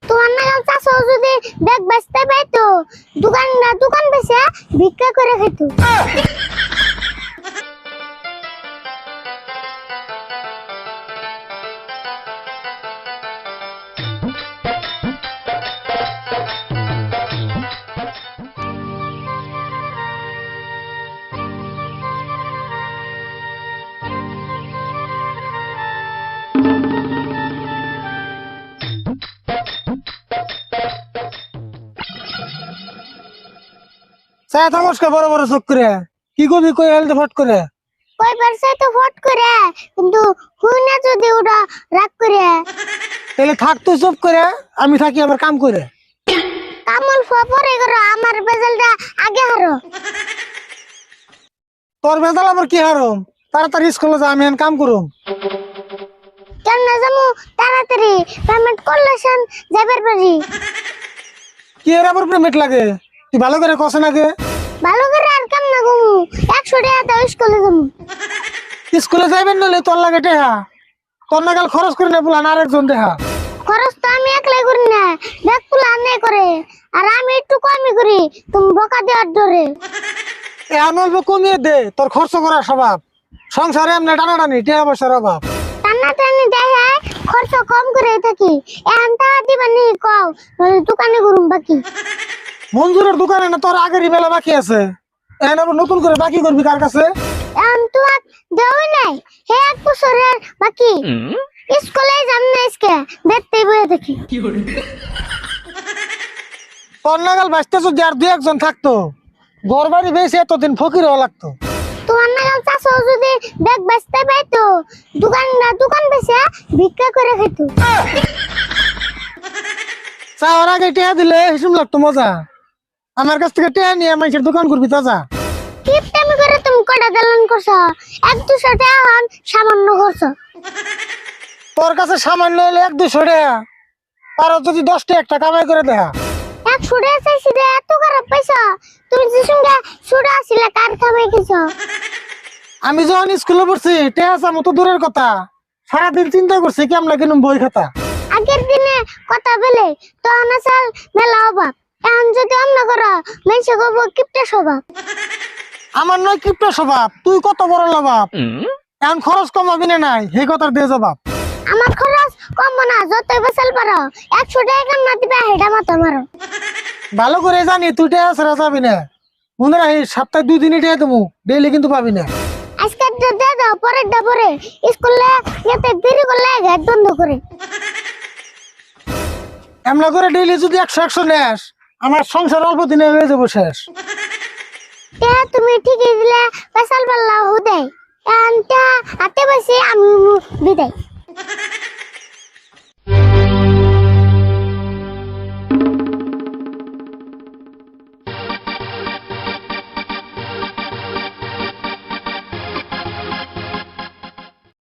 তোমার নাগাল চাষও যদি ব্যাগ বেচতে পাইতো দোকান বেচে ভিক্ষা করে খেতো। চায় থামস্কার বড় বড় চোখ করে কি করবি কই হেলতে ফট করে কয়বার চাই তো ফট করে, কিন্তু হুই না যদি ওটা রাগ করে। তাহলে থাক তুই চুপ করে, আমি থাকি আমার কাম করে। কামল পরে করো, আমার বেজালটা আগে হারো। তোর বেজাল আমার কি হারম, তাড়াতাড়ি স্কুলে যা, আমি এখন কাম করুম। কেন না যাবো তাড়াতাড়ি, পেমেন্ট করলে সেন যাবার পারি। কি এর আবার পেমেন্ট লাগে, তুই ভালো করে কষে নাকি? ভালো করে আর কেমন না ঘুমু, 100 টাকা দাও স্কুলে যাবো। স্কুলে যাইবেন নলে তোর লাগে টেহা, তোর নাগাল খরচ করে নেবো না আরেকজন দেহা। খরচ তো আমি একলাই করি না, ব্যাগ পুলা আনে করে, আর আমি একটু কমই করি, তুমি বকা দেওয়ার ধরে। এখন অল্প কমিয়ে দে, তোর খরচ করার স্বভাব, সংসারে এমনি টানাটানি টেহা পয়সার অভাব। টানাটানি দেখে খরচ কম করে থাকি, এখন টাকা দিবা নি কও, নইলে দোকানে করুম বাকি। মঞ্জুরের দোকানে না তোর আগেরই বেলা বাকি আছে, এখন আবার নতুন করে বাকি করবি কার কাছে? এখন তো আর দেওয়াই নাই, হে 1 বছরের বাকি। স্কুলে যাম না আজকে, দেখতে বয়ে দেখি। তোর নাগাল বাঁচতে যদি আর 2-1 জন থাকতো, ঘর বাড়ি বেশি এতদিন ফকির হওয়া লাগতো। তোমার নাগাল চাষও যদি ব্যাগ বেচতে পাইতো দোকান বেচে ভিক্ষা করে খেতো। চাওয়ার আগে টেহা দিলে হিসুম লাগতো মজা, আমার কাছ থেকে টেহা নিয়ে মানুষের দোকান করবি তাজা। কিপটামি করে তুমি কটা দালান করছো, 1-200 টাকা হন সামান্য করছো। তোর কাছে সামান্য হলে 1-200 টাকা, তারও যদি 10 টাকা একটা কামাই করে দেখা। 100 টাকা চাইছি রে, এত খারাপ পাইছো? তুমি যে সঙ্গে ছুটে আসছিলে কার খাবাই খেছো? আমি যখন স্কুলে পড়ছি টেহা চামো তো দূরের কথা, সারাদিন চিন্তা করছি কেমন কিনুম বই খাতা। আগের দিনে কথা বলে তখন আসাল মেলা অভাব, এখন যদি অন্য করো মেসে গব কিপটা স্বভাব। আমার নয় কিপটা স্বভাব, তুই কত বড় লাভাব, এখন খরচ কমাবি না নাই সেই কথার দিয়ে জবাব। আমার খরচ কম না, যতই বেসাল পারো 100 টাকা কাম না দিবে হেডা মাথা মারো। ভালো করে জানি তুই টেহা ছাড়া যাবি না, মনে রাখি সপ্তাহে 2 দিনই টেহা দেবো, ডেইলি কিন্তু পাবি না। আজকে দিয়ে দাও, পরের দা পরে স্কুলে যেতে দেরি করলে গেট বন্ধ করে। এমন করে ডেইলি যদি 100 নেস, আমার সংসার অল্প দিনে হয়ে যাবো শেষ। তুমি ঠিকই দিলে বেসাল পাল্লা হুদাই, এখন হাতে বসে আমি বিদায়।